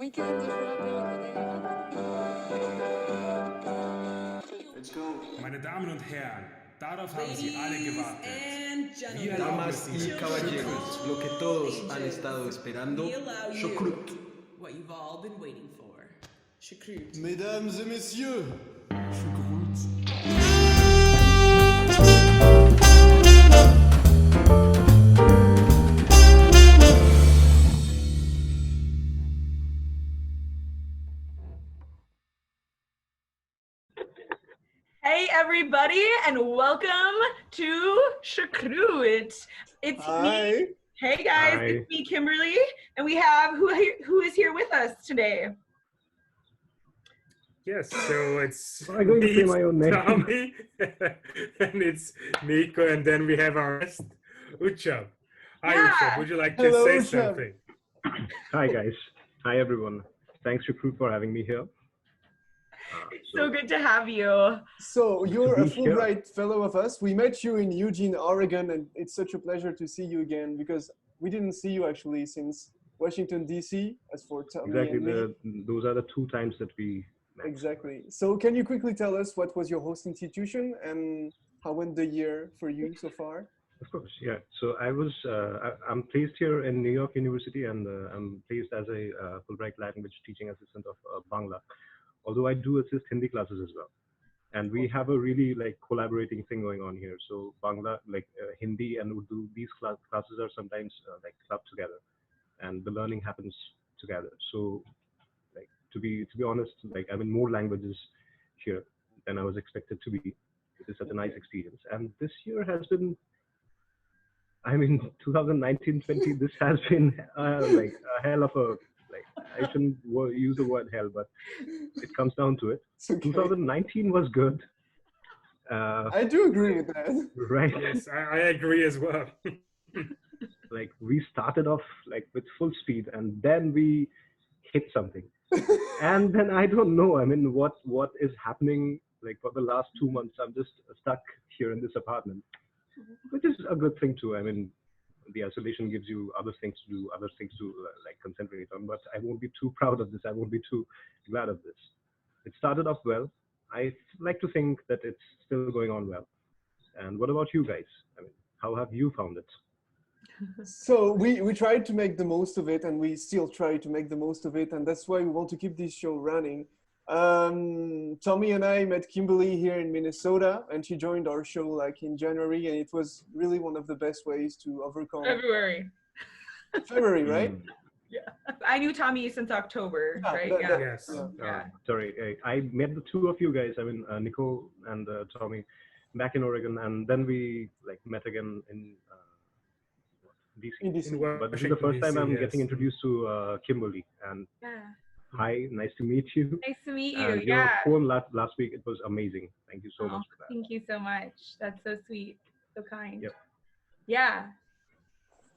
Let's go. Meine Damen und Herren, darauf haben Sie alle gewartet. Wir erlauben Damas es y Ihnen. caballeros, lo que todos han estado esperando, Choúkrüt. What you've all been waiting for. Choúkrüt. Mesdames et messieurs, Choúkrüt. Hey everybody, and welcome to Choúkrüt. It's me. Hey guys, Hi. It's me, Kimberly, and we have who is here with us today. Yes, so it's I'm going to say my own name. Tommy, and it's Nico, and then we have our guest, Utsab. Hi, Yeah. Utsab. Would you like to Hello, say Utsab. something? Hi guys. Hi everyone. Thanks Choúkrüt for having me here. So good to have you. So you're to a be here. Fulbright fellow of us. We met you in Eugene, Oregon, and it's such a pleasure to see you again because we didn't see you actually since Washington, D.C., as for Tommy Exactly. and me. Those are the two times that we met. Exactly. So can you quickly tell us what was your host institution and how went the year for you so far? Of course, yeah. So I'm placed here in New York University, and I'm placed as a Fulbright language teaching assistant of Bangla. Although I do assist Hindi classes as well. And we have a really collaborating thing going on here. So Bangla, Hindi and Urdu, these classes are sometimes clubbed together, and the learning happens together. So to be honest, I'm in more languages here than I was expected to be. It is such a nice experience. And this year has been, 2019-20, this has been a hell of a, I shouldn't use the word hell, but it comes down to it. It's okay. 2019 was good. I do agree with that. Right? Yes, I agree as well. We started off with full speed, and then we hit something. And then I don't know, what is happening for the last 2 months. I'm just stuck here in this apartment, which is a good thing too. The isolation gives you other things to do, other things to concentrate on, but I won't be too proud of this. I won't be too glad of this. It started off well. I like to think that it's still going on well. And what about you guys? How have you found it? So we tried to make the most of it, and we still try to make the most of it, and that's why we want to keep this show running. Tommy and I met Kimberly here in Minnesota, and she joined our show in January, and it was really one of the best ways to overcome February. February, right? Yeah. I knew Tommy since October, Yeah, right? that- Yes. Yeah. Sorry, I met the two of you guys. Nico and Tommy, back in Oregon, and then we met again in DC. In DC. But this is the first time I'm yes. getting introduced to Kimberly. And hi, nice to meet you. Nice to meet you. And your poem last week, it was amazing. Thank you so much for that. Thank you so much. That's so sweet, so kind. Yep. Yeah.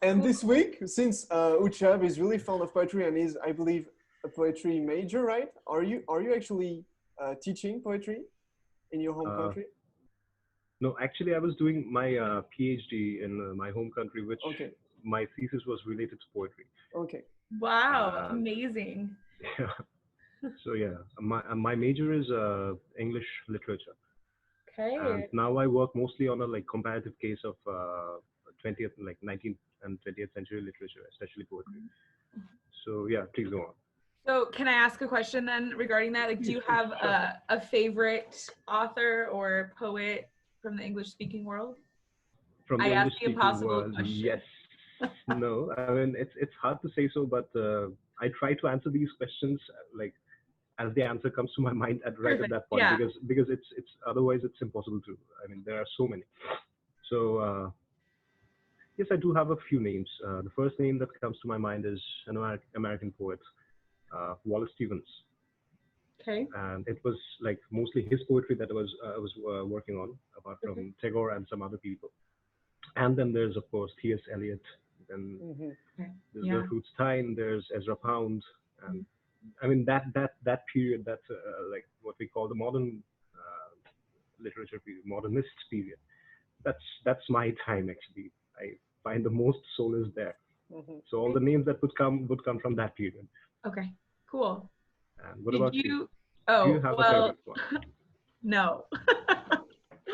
And this week, since Utsab is really fond of poetry and is, I believe, a poetry major, right? Are you actually teaching poetry in your home country? No, actually, I was doing my PhD in my home country, which my thesis was related to poetry. Okay. Wow, amazing. Yeah. So yeah, my major is English literature. Okay. And now I work mostly on a comparative case of 20th, 19th and 20th century literature, especially poetry. So yeah, please go on. So can I ask a question then regarding that? Do you have a favorite author or poet from the English-speaking world? From the I asked the English-speaking impossible world, question. yes. No, it's hard to say so, but I try to answer these questions as the answer comes to my mind at that point, Yeah. because it's otherwise it's impossible to. There are so many. So yes, I do have a few names. The first name that comes to my mind is an American poet, Wallace Stevens. Okay. And it was mostly his poetry that I was working on, apart from Tagore and some other people. And then there's of course T.S. Eliot. Then there's Gertrude Stein. There's Ezra Pound. And that period, that's what we call the modern literature period, modernist period. That's my time actually. I find the most solace there. So all the names that would come from that period. Okay, Cool. And what Did about you? you? Do you Oh, have a well, favorite one? no.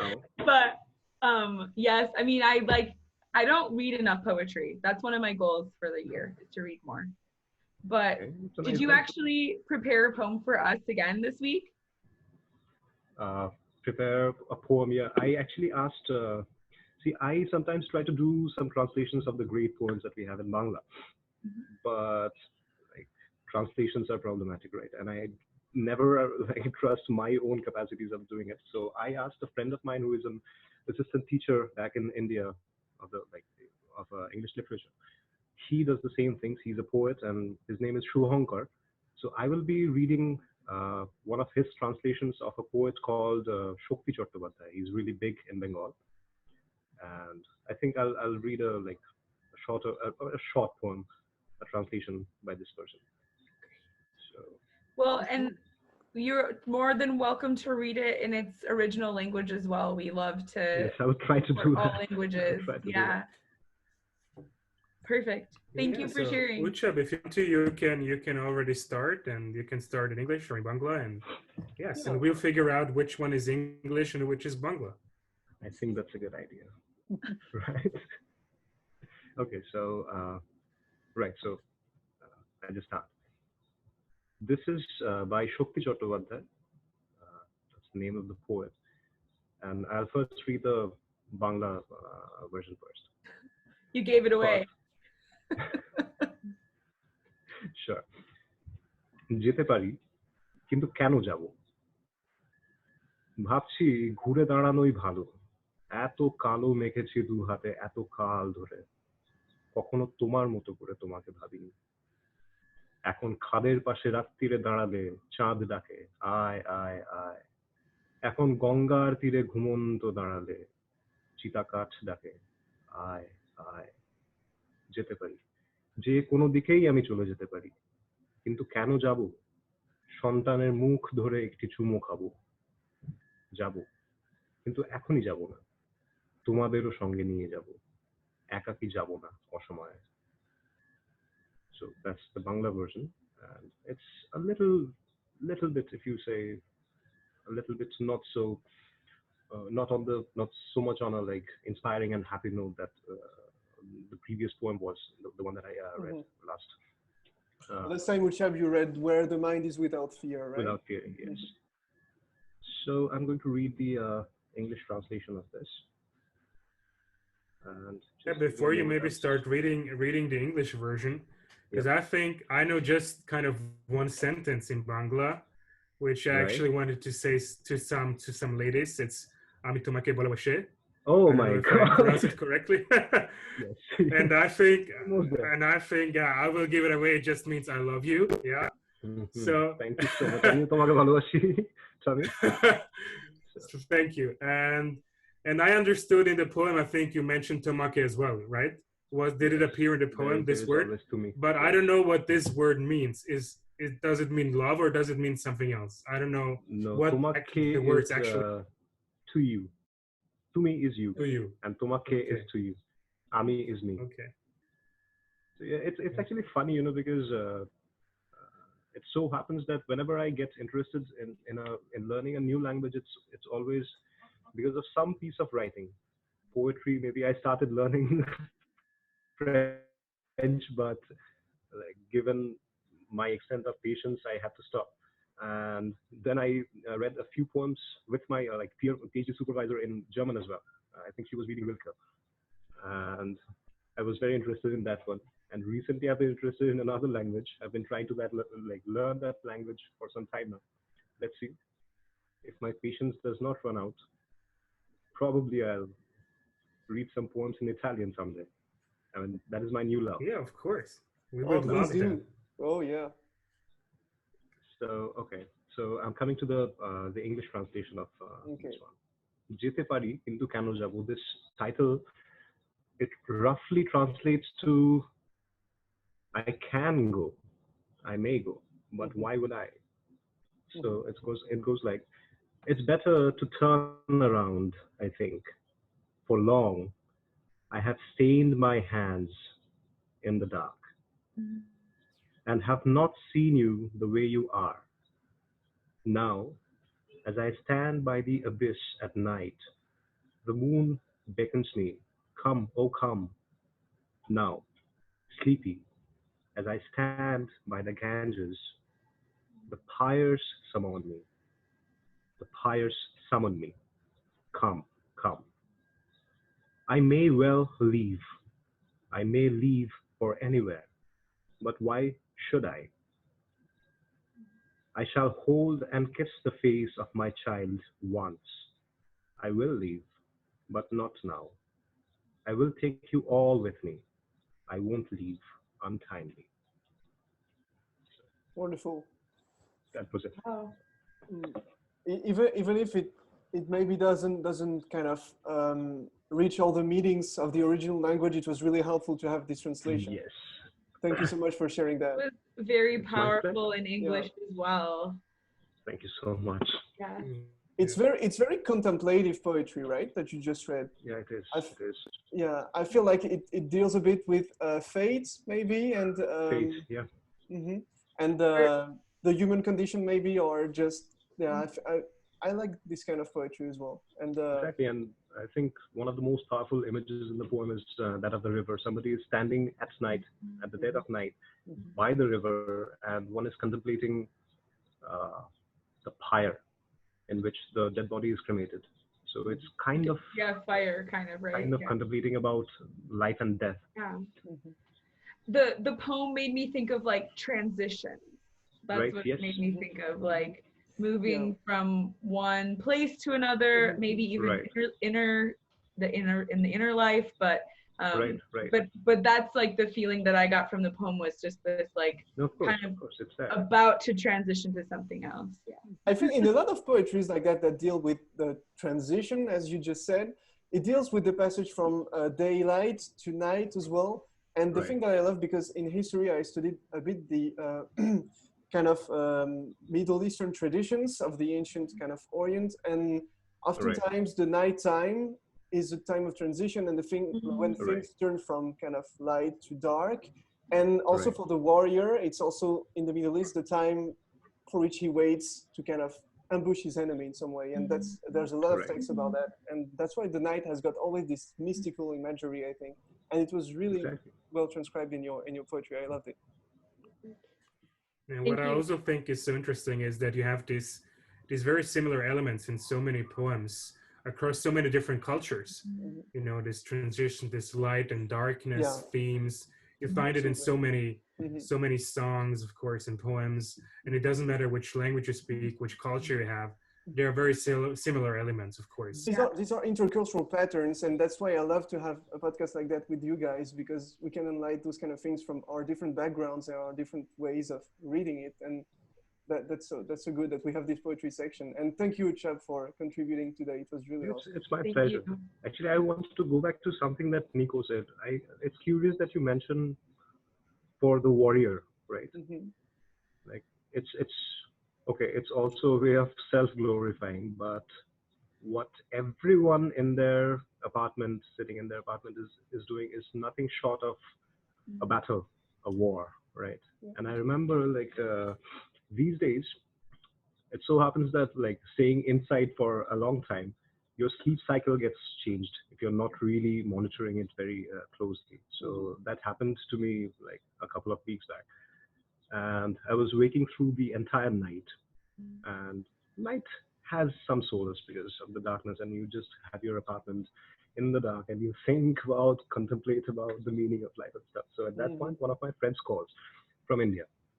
Oh, But yes, I mean, I don't read enough poetry. That's one of my goals for the year, is to read more. But okay. It's a did nice you answer. actually prepare a poem for us again this week? Prepare a poem. Yeah, I actually asked. See, I sometimes try to do some translations of the great poems that we have in Bangla, but like translations are problematic, right? And I never like trust my own capacities of doing it. So I asked a friend of mine who is an assistant teacher back in India of the like of English literature. He does the same things. He's a poet, and his name is Choúkrüt. So I will be reading one of his translations of a poet called Choúkrüt. He's really big in Bengal, and I think I'll read a short poem, a translation by this person. So Well, and you're more than welcome to read it in its original language as well. We love to yes, I will try to support do all that. languages. I'll try to do Yeah. that. Perfect. Thank Yeah, you for so, sharing. Utsab, if you want to, you can already start, and you can start in English or in Bangla, and yes, Yeah. and we'll figure out which one is English and which is Bangla. I think that's a good idea. Right. Okay. So right. So I just start. This is by Shokti Chattopadhyay. That's the name of the poet. And I'll first read the Bangla version first. You gave it away. Sure. যেতে পারি কিন্তু কেন যাব? ভাবছি ঘুরে দাঁড়ানোই ভালো। এত কালো মেখেছি দু হাতে এত কাল ধরে। কখনো তোমার মতো করে তোমাকে ভাবিনি। এখন খাদের পাশে রাত্তিরে দাঁড়ালে চাঁদ ডাকে আয় আয় আয়। এখন গঙ্গার তীরে ঘুমন্ত দাঁড়ালে চিতাকাঠ ডাকে আয় আয়। যেতে পারি, যে কোনো দিকেই আমি চলে যেতে পারি, কিন্তু কেন যাব? সন্তানের মুখ ধরে একটি চুমো খাবো। যাব, কিন্তু এখনই যাব না, তোমাদেরও সঙ্গে নিয়ে যাব। একাকী যাব না অসময়ে। So that's the Bangla version, and it's a little bit, if you say, a little bit not so not so much on a like inspiring and happy note that the previous poem was, the one that I read last. Last time, Utsab, you read Where the Mind is Without Fear, right? Without fearing, yes. So I'm going to read the English translation of this. And Yeah, before you maybe start reading the English version, because Yep. I think I know just kind of one sentence in Bangla, which I actually wanted to say to some ladies. It's "Ami tomake bholobashe." Oh I don't my know if god! I pronounced it correctly. Yes. and I think I will give it away. It just means I love you. Yeah. So Thank you so much. আমিও তোমাকে ভালোবাসি, Sami. Thank you. And I understood in the poem, I think you mentioned tomake as well, right? Did it appear in the poem, this word? To me. But I don't know what this word means. Does it mean love or does it mean something else? I don't know No, what tomake the words is actually to you. To me is you. to you. And tomake is to you. Ami is me. Okay. So yeah, it's actually funny, because it so happens that whenever I get interested in learning a new language, it's always because of some piece of writing, poetry. Maybe I started learning French, but like given my extent of patience, I had to stop. And then I read a few poems with my like PhD supervisor in German as well. I think she was reading Rilke, and I was very interested in that one. And recently, I've been interested in another language. I've been trying to learn that language for some time now. Let's see. If my patience does not run out, probably I'll read some poems in Italian someday. I mean, that is my new love. Yeah, of course. We Oh, would please love do. that. Oh, yeah. So okay, so I'm coming to the English translation of Okay. this one. যেতে পারি কিন্তু কেন যাব? This title, it roughly translates to I can go, I may go, but why would I? So it goes like, it's better to turn around, I think. For long, I have stained my hands in the dark. and have not seen you the way you are. Now, as I stand by the abyss at night, the moon beckons me, come, oh come, now, sleepy, as I stand by the Ganges, the pyres summon me, the pyres summon me, come, come. I may well leave, I may leave for anywhere, but why should I? I shall hold and kiss the face of my child once. I will leave, but not now. I will take you all with me. I won't leave untimely. Wonderful. That was it. Oh. Mm. Even if it maybe doesn't kind of reach all the meanings of the original language, it was really helpful to have this translation. Yes. Thank you so much for sharing that. It was very It's my powerful pleasure. in English as well. Thank you so much. Yeah. It's very contemplative poetry, right? That you just read. Yeah, it is. It is. Yeah, I feel like it deals a bit with fate, maybe, and Fate, yeah. mhm. And the human condition, maybe, or just yeah. I like this kind of poetry as well. And Exactly. And I think one of the most powerful images in the poem is that of the river. Somebody is standing at night, at the dead of night, by the river, and one is contemplating uh, the pyre in which the dead body is cremated. So it's kind of fire kind of, right? contemplating about life and death. Yeah. Mhm. The poem made me think of like transitions. That's Right, what yes. it made me think of, like moving from one place to another, maybe even Right. in the inner life, but Right. but that's like the feeling that I got from the poem, was just this like No, of course, kind of it's that. about to transition to something else. Yeah. I think in a lot of poetries like that deal with the transition, as you just said, it deals with the passage from daylight to night as well. And the thing that I love, because in history I studied a bit the kind of Middle Eastern traditions of the ancient kind of Orient, and oftentimes the nighttime is a time of transition, and the thing when things turn from kind of light to dark. And also for the warrior, it's also in the Middle East the time for which he waits to kind of ambush his enemy in some way. And there's a lot of texts about that, and that's why the night has got always this mystical imagery, I think. And it was really well transcribed in your poetry. I loved it. And what I also think is so interesting is that you have these very similar elements in so many poems across so many different cultures. You know, this transition, this light and darkness themes. You find it in so many songs, of course, and poems. And it doesn't matter which language you speak, which culture you have. There are very similar elements, of course. These are intercultural patterns, and that's why I love to have a podcast like that with you guys, because we can enlighten those kind of things from our different backgrounds and our different ways of reading it. And that's so good that we have this poetry section. And thank you, Utsab, for contributing today. It was really awesome. It's my pleasure. Actually, I want to go back to something that Nico said. It's curious that you mentioned for the warrior, right? Like it's okay, it's also a way of self-glorifying, but what everyone in their apartment, sitting in their apartment, is doing is nothing short of a battle, a war, right? And I remember, like, these days, it so happens that, like, staying inside for a long time, your sleep cycle gets changed if you're not really monitoring it very closely. So that happened to me like a couple of weeks back. And I was waking through the entire night, and night has some solace because of the darkness, and you just have your apartment in the dark and you think about, contemplate about the meaning of life and stuff. So at that point, one of my friends calls from India,